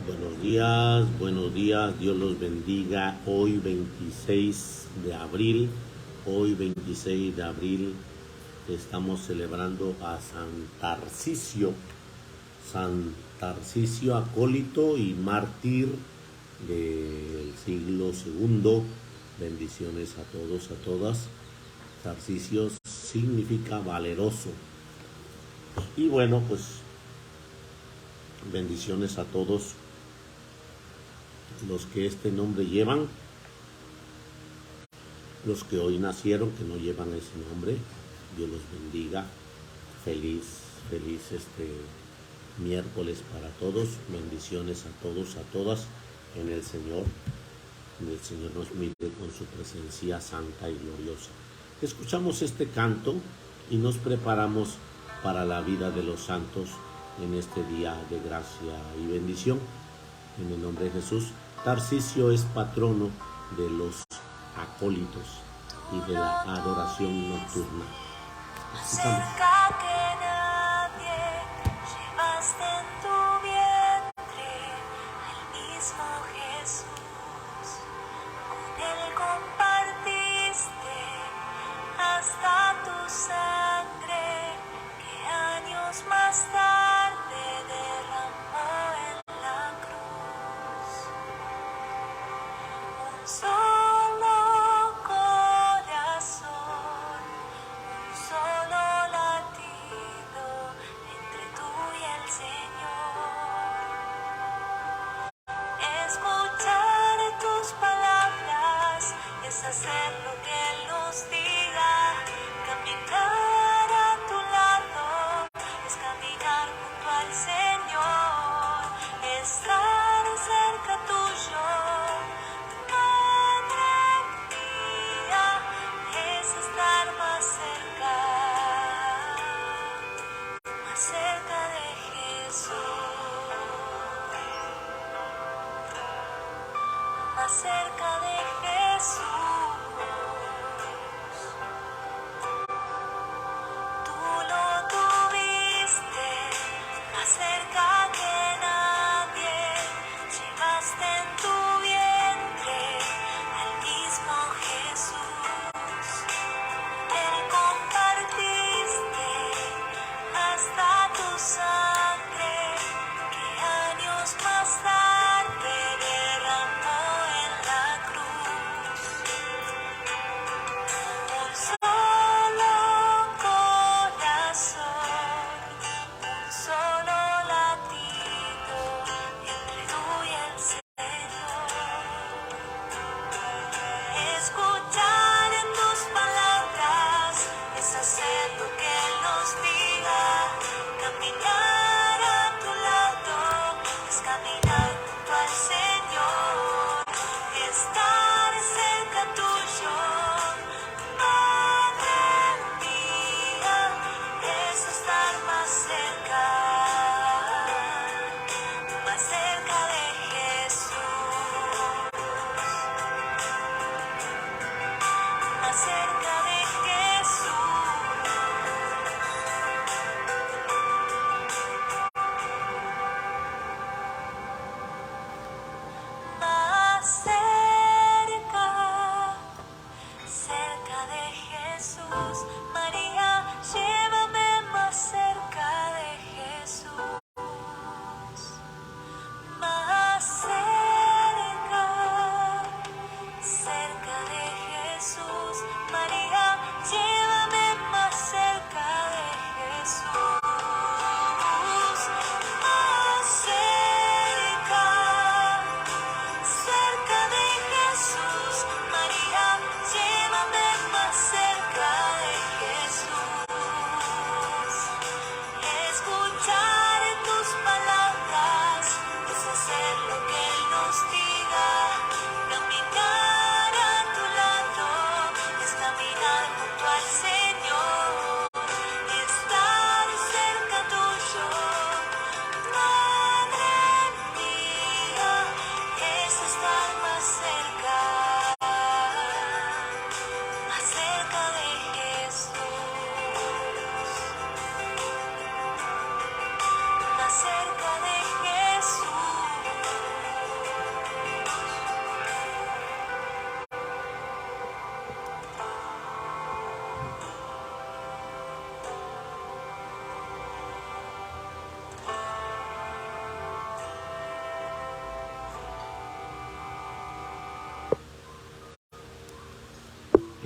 Buenos días, Dios los bendiga. Hoy 26 de abril, estamos celebrando a San Tarcisio, acólito y mártir del siglo segundo. Bendiciones a todos, a todas. Tarcisio significa valeroso. Y bueno, pues bendiciones a todos los que este nombre llevan, los que hoy nacieron que no llevan ese nombre. Dios los bendiga. Feliz miércoles para todos. Bendiciones a todos, a todas en el Señor. El Señor nos mire con su presencia santa y gloriosa. Escuchamos este canto y nos preparamos para la vida de los santos en este día de gracia y bendición. En el nombre de Jesús. Tarcisio es patrono de los acólitos y de la adoración nocturna. Escuchamos.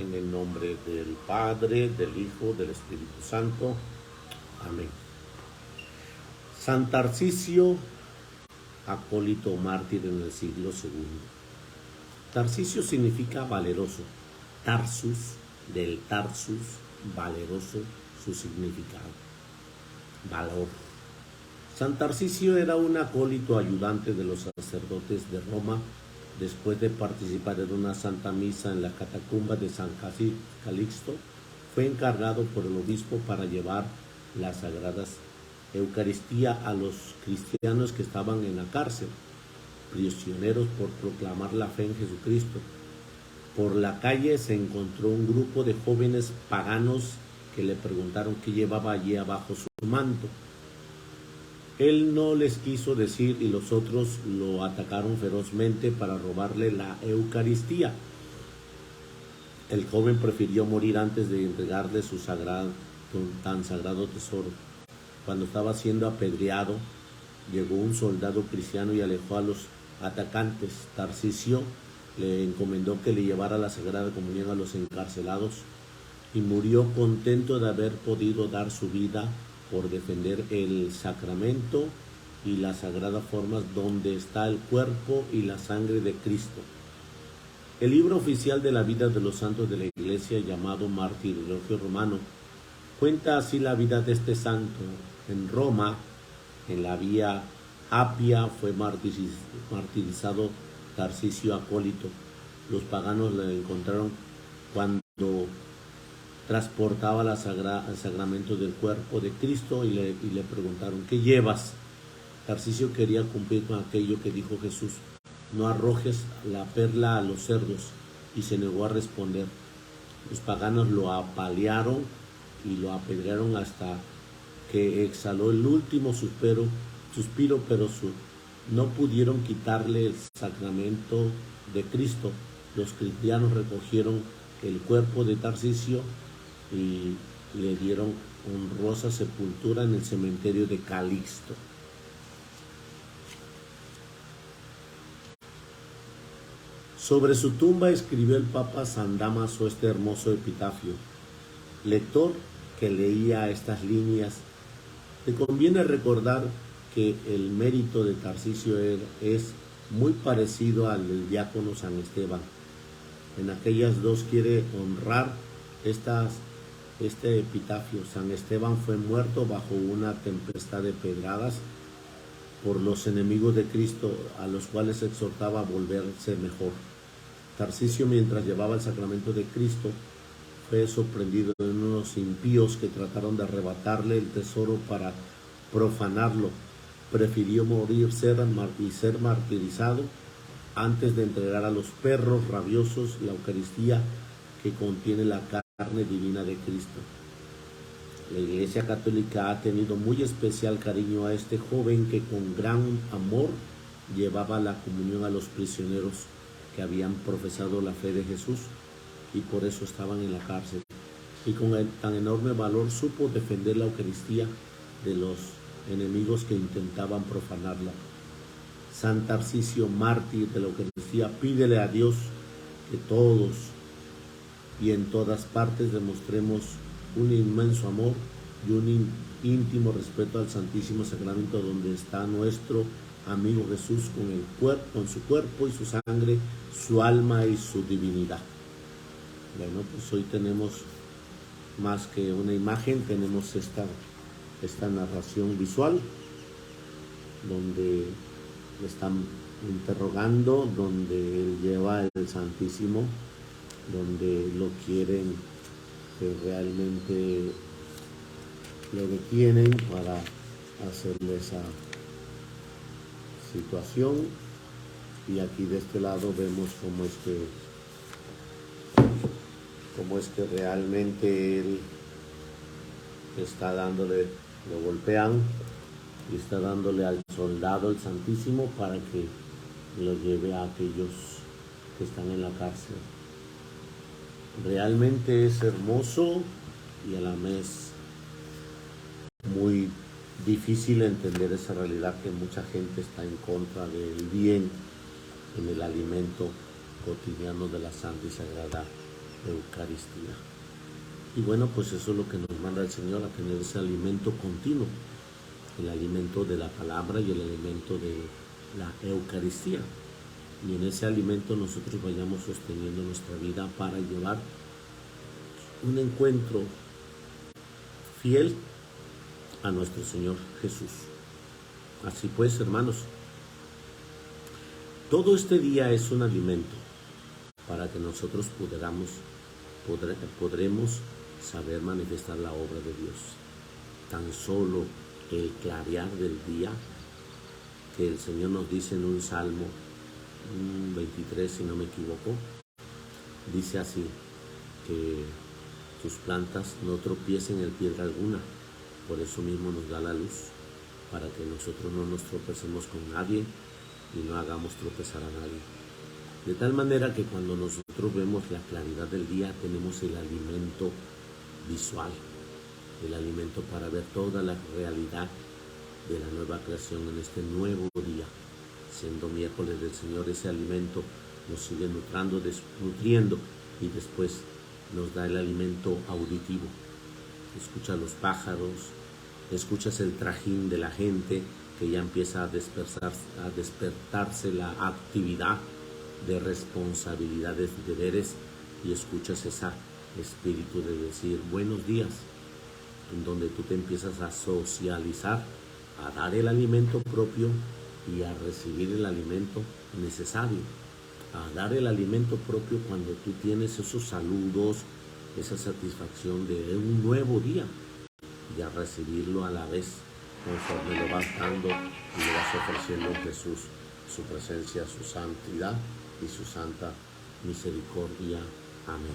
En el nombre del Padre, del Hijo, del Espíritu Santo. Amén. San Tarcisio, acólito mártir en el siglo II. Tarcisio significa valeroso. Tarsus, del Tarsus, valeroso, su significado. Valor. San Tarcisio era un acólito ayudante de los sacerdotes de Roma. Después de participar en una santa misa en la catacumba de San Calixto, fue encargado por el obispo para llevar las sagradas Eucaristía a los cristianos que estaban en la cárcel, prisioneros por proclamar la fe en Jesucristo. Por la calle se encontró un grupo de jóvenes paganos que le preguntaron qué llevaba allí abajo su manto. Él no les quiso decir y los otros lo atacaron ferozmente para robarle la Eucaristía. El joven prefirió morir antes de entregarle su tan sagrado tesoro. Cuando estaba siendo apedreado, llegó un soldado cristiano y alejó a los atacantes. Tarcisio le encomendó que le llevara la Sagrada Comunión a los encarcelados y murió contento de haber podido dar su vida por defender el sacramento y las sagradas formas donde está el cuerpo y la sangre de Cristo. El libro oficial de la vida de los santos de la Iglesia, llamado Martirologio Romano, cuenta así la vida de este santo. En Roma, en la vía Apia, fue martirizado Tarcisio acólito. Los paganos le encontraron cuando transportaba el sacramento del cuerpo de Cristo y le preguntaron, ¿qué llevas? Tarcisio quería cumplir con aquello que dijo Jesús, no arrojes la perla a los cerdos, y se negó a responder. Los paganos lo apalearon y lo apedrearon hasta que exhaló el último suspiro, pero no pudieron quitarle el sacramento de Cristo. Los cristianos recogieron el cuerpo de Tarcisio y le dieron honrosa sepultura en el cementerio de Calixto. Sobre su tumba escribió el Papa San Dámaso este hermoso epitafio. Lector que leía estas líneas, te conviene recordar que el mérito de Tarcisio es muy parecido al del diácono San Esteban. En aquellas dos quiere honrar este epitafio. San Esteban fue muerto bajo una tempestad de pedradas por los enemigos de Cristo, a los cuales exhortaba a volverse mejor. Tarcisio, mientras llevaba el sacramento de Cristo, fue sorprendido en unos impíos que trataron de arrebatarle el tesoro para profanarlo. Prefirió morir y ser martirizado antes de entregar a los perros rabiosos la Eucaristía que contiene la carne divina de Cristo. La Iglesia Católica ha tenido muy especial cariño a este joven que con gran amor llevaba la comunión a los prisioneros que habían profesado la fe de Jesús y por eso estaban en la cárcel. Y con tan enorme valor supo defender la Eucaristía de los enemigos que intentaban profanarla. San Tarcisio, mártir de la Eucaristía, pídele a Dios que todos y en todas partes demostremos un inmenso amor y un íntimo respeto al Santísimo Sacramento, donde está nuestro amigo Jesús con su cuerpo y su sangre, su alma y su divinidad. Bueno, pues hoy tenemos más que una imagen, tenemos esta narración visual donde le están interrogando, donde él lleva el Santísimo, donde lo quieren, que realmente lo detienen para hacerle esa situación. Y aquí de este lado vemos cómo es que realmente él está dándole, lo golpean y está dándole al soldado el Santísimo para que lo lleve a aquellos que están en la cárcel. Realmente es hermoso y a la vez muy difícil entender esa realidad, que mucha gente está en contra del bien en el alimento cotidiano de la Santa y Sagrada Eucaristía. Y bueno, pues eso es lo que nos manda el Señor, a tener ese alimento continuo, el alimento de la palabra y el alimento de la Eucaristía. Y en ese alimento nosotros vayamos sosteniendo nuestra vida para llevar un encuentro fiel a nuestro Señor Jesús. Así pues, hermanos, todo este día es un alimento para que nosotros podremos saber manifestar la obra de Dios. Tan solo el clarear del día, que el Señor nos dice en un Salmo 23, si no me equivoco, dice así, que tus plantas no tropiecen en piedra alguna, por eso mismo nos da la luz, para que nosotros no nos tropecemos con nadie y no hagamos tropezar a nadie. De tal manera que cuando nosotros vemos la claridad del día, tenemos el alimento visual, el alimento para ver toda la realidad de la nueva creación en este nuevo día. Siendo miércoles del Señor, ese alimento nos sigue nutriendo y después nos da el alimento auditivo. Escuchas los pájaros, escuchas el trajín de la gente, que ya empieza a despertarse la actividad de responsabilidades y deberes, y escuchas ese espíritu de decir buenos días, en donde tú te empiezas a socializar, a dar el alimento propio y a recibir el alimento necesario, a dar el alimento propio cuando tú tienes esos saludos, esa satisfacción de un nuevo día, y a recibirlo a la vez conforme lo vas dando y le vas ofreciendo a Jesús su presencia, su santidad y su santa misericordia. Amén.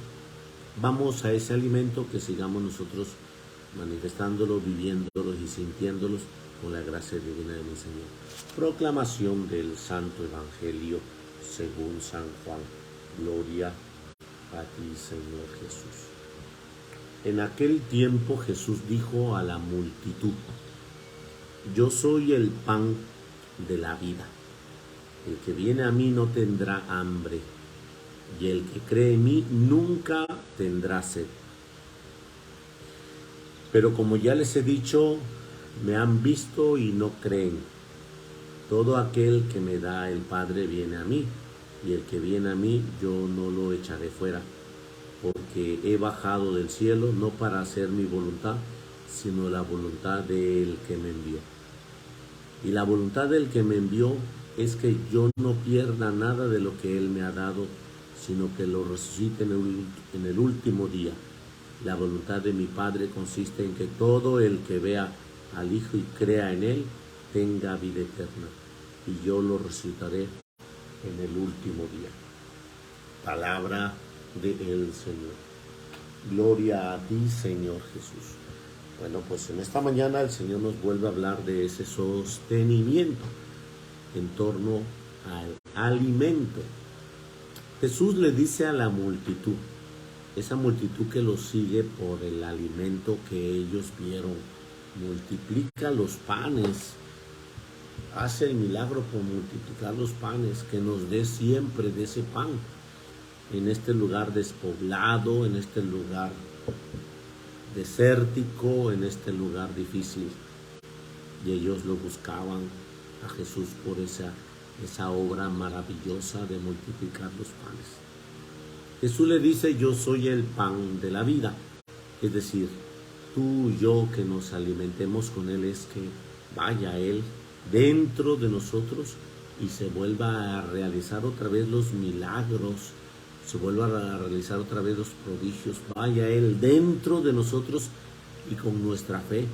Vamos a ese alimento, que sigamos nosotros manifestándolo, viviéndolos y sintiéndolos con la gracia divina de mi Señor. Proclamación del Santo Evangelio según San Juan. Gloria a ti, Señor Jesús. En aquel tiempo Jesús dijo a la multitud: yo soy el pan de la vida. El que viene a mí no tendrá hambre, y el que cree en mí nunca tendrá sed. Pero como ya les he dicho, me han visto y no creen. Todo aquel que me da el Padre viene a mí, y el que viene a mí yo no lo echaré fuera, porque he bajado del cielo no para hacer mi voluntad, sino la voluntad del que me envió. Y la voluntad del que me envió es que yo no pierda nada de lo que Él me ha dado, sino que lo resucite en el último día. La voluntad de mi Padre consiste en que todo el que vea al Hijo y crea en Él tenga vida eterna, y yo lo resucitaré en el último día. Palabra del Señor. Gloria a ti, Señor Jesús. Bueno, pues en esta mañana el Señor nos vuelve a hablar de ese sostenimiento en torno al alimento. Jesús le dice a la multitud, esa multitud que lo sigue por el alimento que ellos vieron: multiplica los panes, hace el milagro por multiplicar los panes, que nos dé siempre de ese pan en este lugar despoblado, en este lugar desértico, en este lugar difícil. Y ellos lo buscaban a Jesús por esa obra maravillosa de multiplicar los panes. Jesús le dice: yo soy el pan de la vida. Es decir, tú y yo, que nos alimentemos con Él, es que vaya Él dentro de nosotros y se vuelva a realizar otra vez los milagros, se vuelva a realizar otra vez los prodigios. Vaya Él dentro de nosotros y con nuestra fe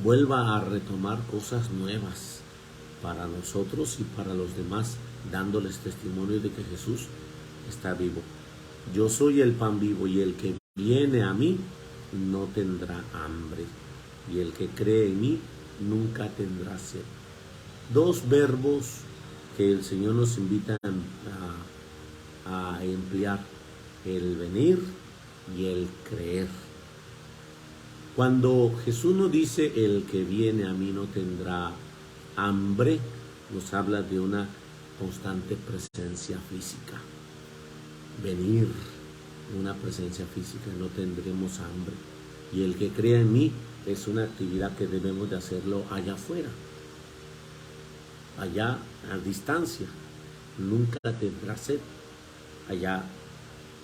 vuelva a retomar cosas nuevas para nosotros y para los demás, dándoles testimonio de que Jesús está vivo. Yo soy el pan vivo, y el que viene a mí no tendrá hambre, y el que cree en mí nunca tendrá sed. Dos verbos que el Señor nos invita a emplear: el venir y el creer. Cuando Jesús nos dice el que viene a mí no tendrá hambre, nos habla de una constante presencia física. Venir, una presencia física, no tendremos hambre. Y el que crea en mí es una actividad que debemos de hacerlo allá afuera, allá a distancia. Nunca tendrá sed, allá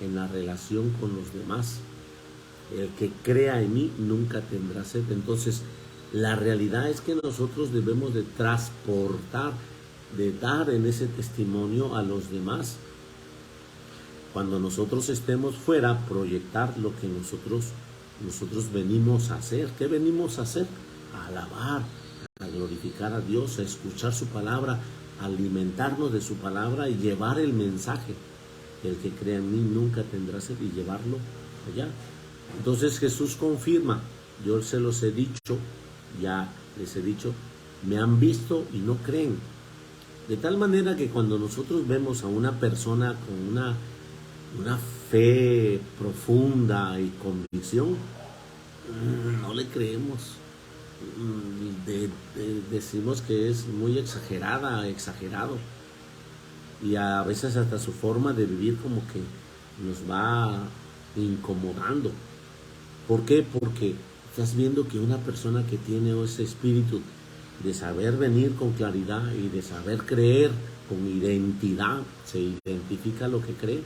en la relación con los demás. El que crea en mí nunca tendrá sed. Entonces, la realidad es que nosotros debemos de transportar, de dar en ese testimonio a los demás. Cuando nosotros estemos fuera, proyectar lo que nosotros venimos a hacer. ¿Qué venimos a hacer? A alabar, a glorificar a Dios, a escuchar su palabra, a alimentarnos de su palabra y llevar el mensaje. El que crea en mí nunca tendrá sed, y llevarlo allá. Entonces Jesús confirma, yo se los he dicho, ya les he dicho, me han visto y no creen. De tal manera que cuando nosotros vemos a una persona con una fe profunda y convicción, no le creemos. Decimos que es muy exagerado. Y a veces hasta su forma de vivir como que nos va incomodando. ¿Por qué? Porque estás viendo que una persona que tiene ese espíritu de saber venir con claridad y de saber creer con identidad, se identifica lo que cree,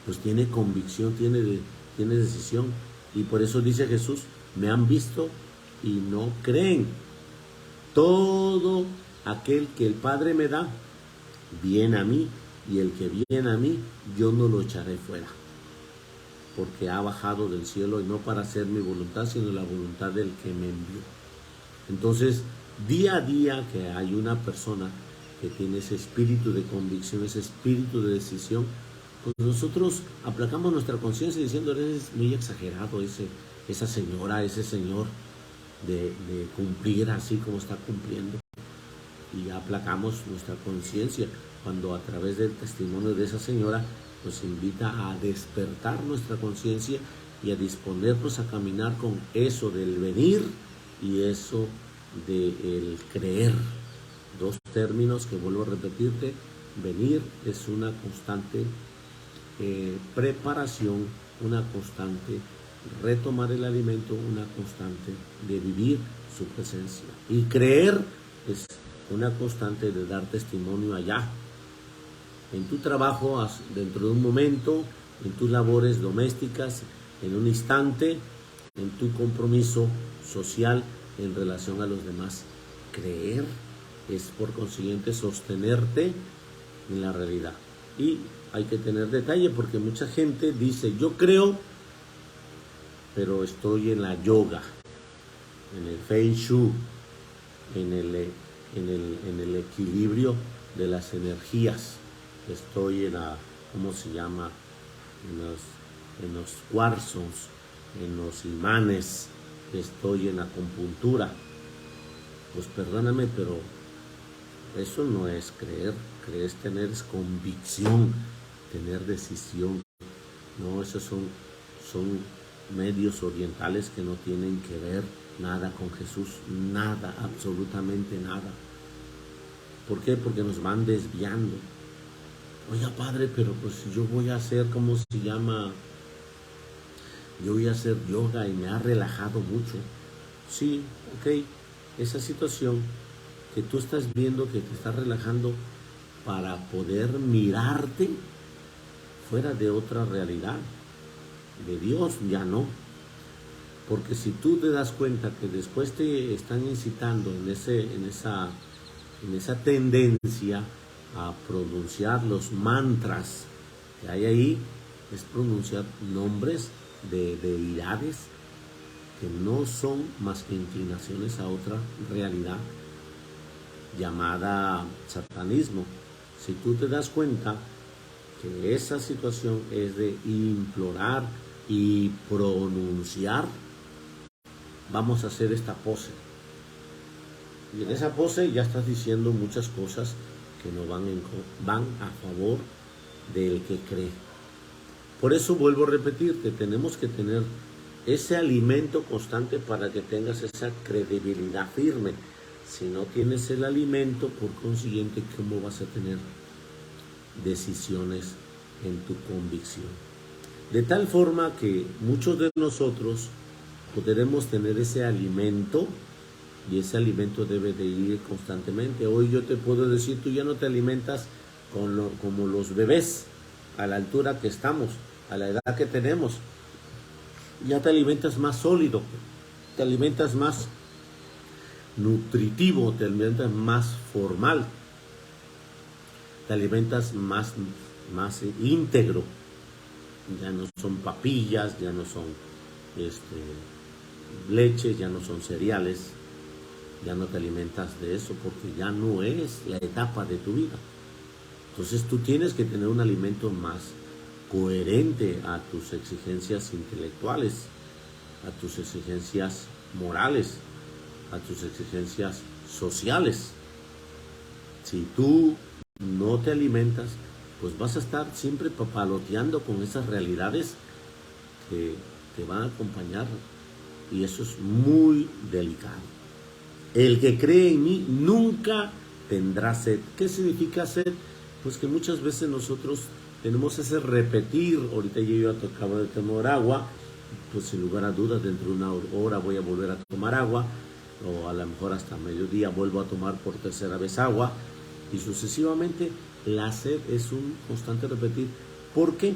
pues tiene convicción, tiene decisión. Y por eso dice Jesús, me han visto y no creen. Todo aquel que el Padre me da, viene a mí, y el que viene a mí, yo no lo echaré fuera, porque ha bajado del cielo, y no para hacer mi voluntad, sino la voluntad del que me envió. Entonces, día a día que hay una persona que tiene ese espíritu de convicción, ese espíritu de decisión, pues nosotros aplacamos nuestra conciencia diciendo, eres muy exagerado esa señora, ese señor de cumplir así como está cumpliendo. Y aplacamos nuestra conciencia cuando a través del testimonio de esa señora nos invita a despertar nuestra conciencia y a disponernos a caminar con eso del venir y eso del creer. Dos términos que vuelvo a repetirte. Venir es una constante preparación, una constante retomar el alimento, una constante de vivir su presencia. Y creer es una constante de dar testimonio allá, en tu trabajo, dentro de un momento, en tus labores domésticas, en un instante, en tu compromiso social en relación a los demás. Creer es, por consiguiente, sostenerte en la realidad. Y hay que tener detalle, porque mucha gente dice, yo creo, pero estoy en la yoga, en el feng shui, en el equilibrio de las energías. Estoy en la, ¿cómo se llama? En los cuarzos, en los imanes, estoy en la acupuntura. Pues perdóname, pero eso no es creer. Creer es tener convicción, tener decisión. No, esos son medios orientales que no tienen que ver nada con Jesús, nada, absolutamente nada. ¿Por qué? Porque nos van desviando. Oiga, padre, pero pues yo voy a hacer, ¿cómo se llama? Yo voy a hacer yoga y me ha relajado mucho. Sí, ok, esa situación que tú estás viendo que te está relajando para poder mirarte fuera de otra realidad. De Dios ya no. Porque si tú te das cuenta que después te están incitando en esa tendencia a pronunciar los mantras que hay ahí, es pronunciar nombres de deidades que no son más que inclinaciones a otra realidad llamada satanismo. Si tú te das cuenta que esa situación es de implorar y pronunciar, vamos a hacer esta pose. Y en esa pose ya estás diciendo muchas cosas que no van a favor del que cree. Por eso vuelvo a repetirte, tenemos que tener ese alimento constante para que tengas esa credibilidad firme. Si no tienes el alimento, por consiguiente, ¿cómo vas a tener decisiones en tu convicción? De tal forma que muchos de nosotros podremos tener ese alimento y ese alimento debe de ir constantemente. Hoy yo te puedo decir, tú ya no te alimentas como los bebés, a la altura que estamos, a la edad que tenemos. Ya te alimentas más sólido, te alimentas más nutritivo, te alimentas más formal, te alimentas más íntegro. Ya no son papillas, ya no son leche, ya no son cereales, ya no te alimentas de eso porque ya no es la etapa de tu vida. Entonces tú tienes que tener un alimento más coherente a tus exigencias intelectuales, a tus exigencias morales, a tus exigencias sociales. Si tú no te alimentas, pues vas a estar siempre papaloteando con esas realidades que te van a acompañar, y eso es muy delicado. El que cree en mí nunca tendrá sed. ¿Qué significa sed? Pues que muchas veces nosotros tenemos ese repetir. Ahorita yo acabo de tomar agua, pues sin lugar a dudas dentro de una hora voy a volver a tomar agua, o a lo mejor hasta mediodía vuelvo a tomar por tercera vez agua, y sucesivamente. La sed es un constante repetir. ¿Por qué?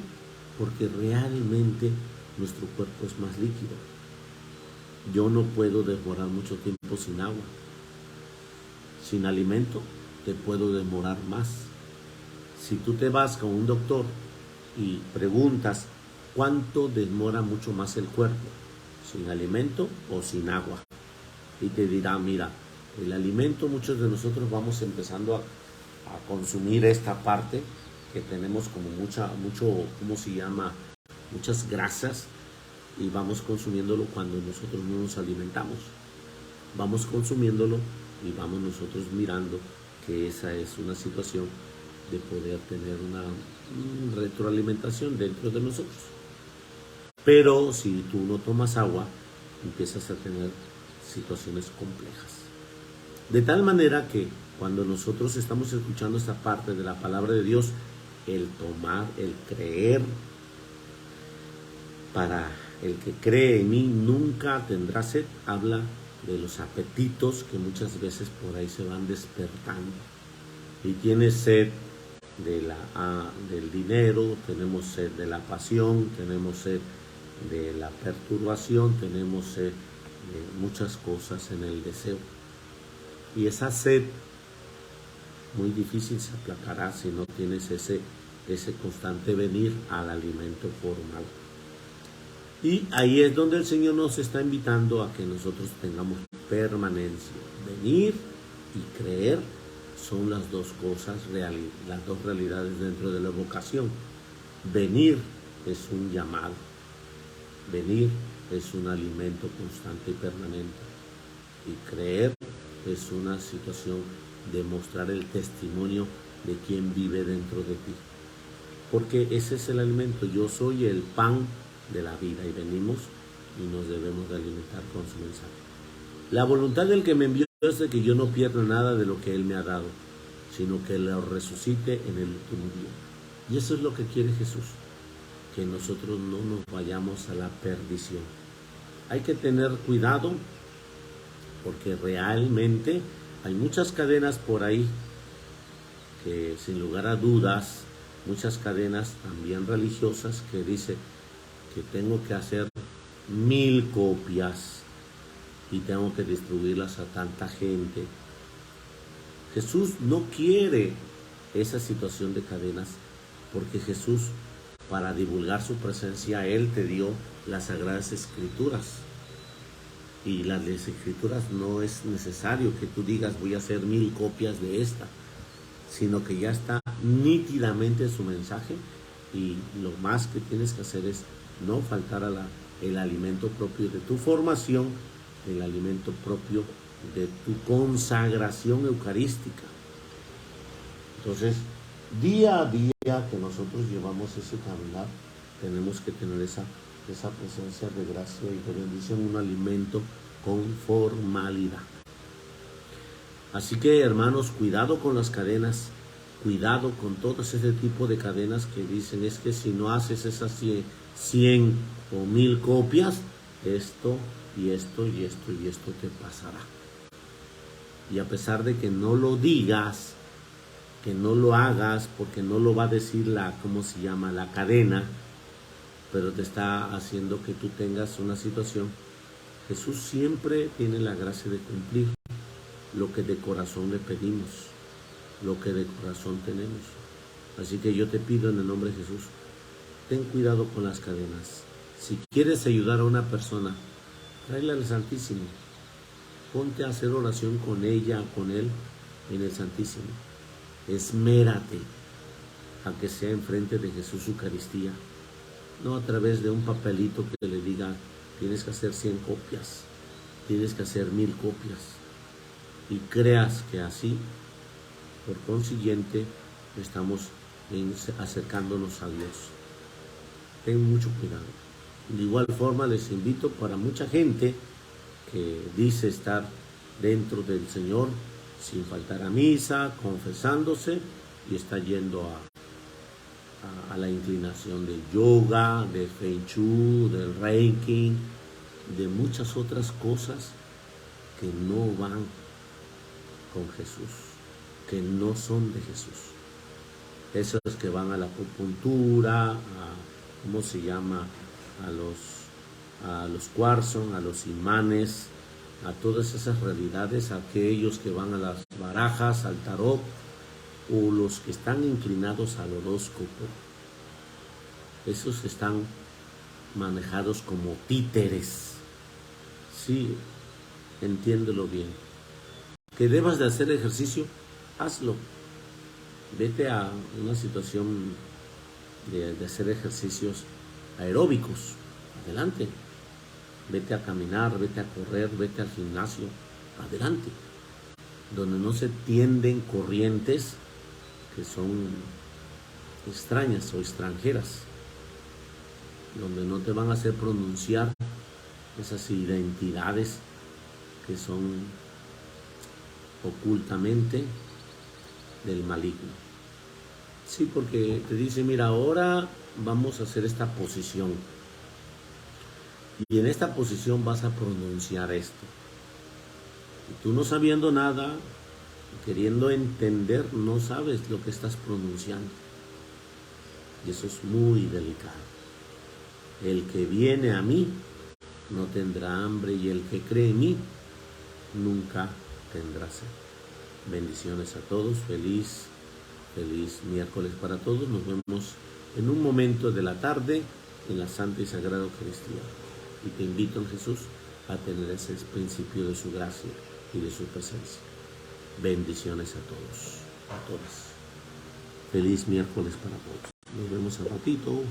Porque realmente nuestro cuerpo es más líquido. Yo no puedo demorar mucho tiempo sin agua. Sin alimento te puedo demorar más. Si tú te vas con un doctor y preguntas cuánto demora mucho más el cuerpo, sin alimento o sin agua, y te dirá, mira, el alimento, muchos de nosotros vamos empezando a consumir esta parte que tenemos como ¿cómo se llama? Muchas grasas, y vamos consumiéndolo cuando nosotros no nos alimentamos. Vamos consumiéndolo y vamos nosotros mirando que esa es una situación de poder tener una retroalimentación dentro de nosotros. Pero si tú no tomas agua, empiezas a tener situaciones complejas. De tal manera que cuando nosotros estamos escuchando esta parte de la palabra de Dios, el tomar, el creer, para el que cree en mí nunca tendrá sed, habla de los apetitos que muchas veces por ahí se van despertando. Y tienes sed del dinero, tenemos sed de la pasión, tenemos sed de la perturbación, tenemos sed de muchas cosas en el deseo. Y esa sed muy difícil se aplacará si no tienes ese constante venir al alimento formal. Y ahí es donde el Señor nos está invitando a que nosotros tengamos permanencia. Venir y creer son las dos cosas, las dos realidades dentro de la vocación. Venir es un llamado. Venir es un alimento constante y permanente. Y creer es una situación de mostrar el testimonio de quien vive dentro de ti. Porque ese es el alimento. Yo soy el pan de la vida, y venimos y nos debemos de alimentar con su mensaje. La voluntad del que me envió es de que yo no pierda nada de lo que Él me ha dado, sino que lo resucite en el último día. Y eso es lo que quiere Jesús, que nosotros no nos vayamos a la perdición. Hay que tener cuidado, porque realmente hay muchas cadenas por ahí que, sin lugar a dudas, muchas cadenas también religiosas que dicen que tengo que hacer 1000 copias y tengo que distribuirlas a tanta gente. Jesús no quiere esa situación de cadenas, porque Jesús, para divulgar su presencia, Él te dio las Sagradas Escrituras. Y las Escrituras no es necesario que tú digas voy a hacer 1000 copias de esta, sino que ya está nítidamente su mensaje, y lo más que tienes que hacer es no faltar a el alimento propio de tu formación, el alimento propio de tu consagración eucarística. Entonces, día a día que nosotros llevamos ese caminar, tenemos que tener esa presencia de gracia y de bendición, un alimento con formalidad. Así que, hermanos, cuidado con las cadenas, Cuidado con todo ese tipo de cadenas que dicen es que si no haces esas 100 o 1000 copias, esto y esto y esto y esto te pasará. Y a pesar de que no lo digas, que no lo hagas, porque no lo va a decir la cadena, pero te está haciendo que tú tengas una situación. Jesús siempre tiene la gracia de cumplir lo que de corazón le pedimos, lo que de corazón tenemos. Así que yo te pido en el nombre de Jesús, ten cuidado con las cadenas. Si quieres ayudar a una persona, tráela al Santísimo. Ponte a hacer oración con ella, con él, en el Santísimo. Esmérate a que sea enfrente de Jesús Eucaristía, no a través de un papelito que le diga tienes que hacer 100 copias, tienes que hacer 1000 copias, y creas que así, por consiguiente, estamos acercándonos a Dios. Ten mucho cuidado. De igual forma les invito para mucha gente que dice estar dentro del Señor sin faltar a misa, confesándose, y está yendo a la inclinación del yoga, del Feng Shui, del Reiki, de muchas otras cosas que no van con Jesús, que no son de Jesús. Esos que van a la acupuntura, a los cuarzos, a los imanes, a todas esas realidades, aquellos que van a las barajas, al tarot, o los que están inclinados al horóscopo. Esos están manejados como títeres. Sí, entiéndelo bien. Que debas de hacer ejercicio, hazlo. Vete a una situación de hacer ejercicios aeróbicos, adelante. Vete a caminar, vete a correr, vete al gimnasio, adelante. Donde no se tienden corrientes que son extrañas o extranjeras, donde no te van a hacer pronunciar esas identidades que son ocultamente del maligno. Sí, porque te dice, mira, ahora vamos a hacer esta posición, y en esta posición vas a pronunciar esto. Y tú no sabiendo nada, queriendo entender, no sabes lo que estás pronunciando. Y eso es muy delicado. El que viene a mí no tendrá hambre, y el que cree en mí nunca tendrá sed. Bendiciones a todos, feliz miércoles para todos. Nos vemos en un momento de la tarde en la Santa y Sagrada Eucaristía. Y te invito en Jesús a tener ese principio de su gracia y de su presencia. Bendiciones a todos, a todas. Feliz miércoles para todos. Nos vemos al ratito.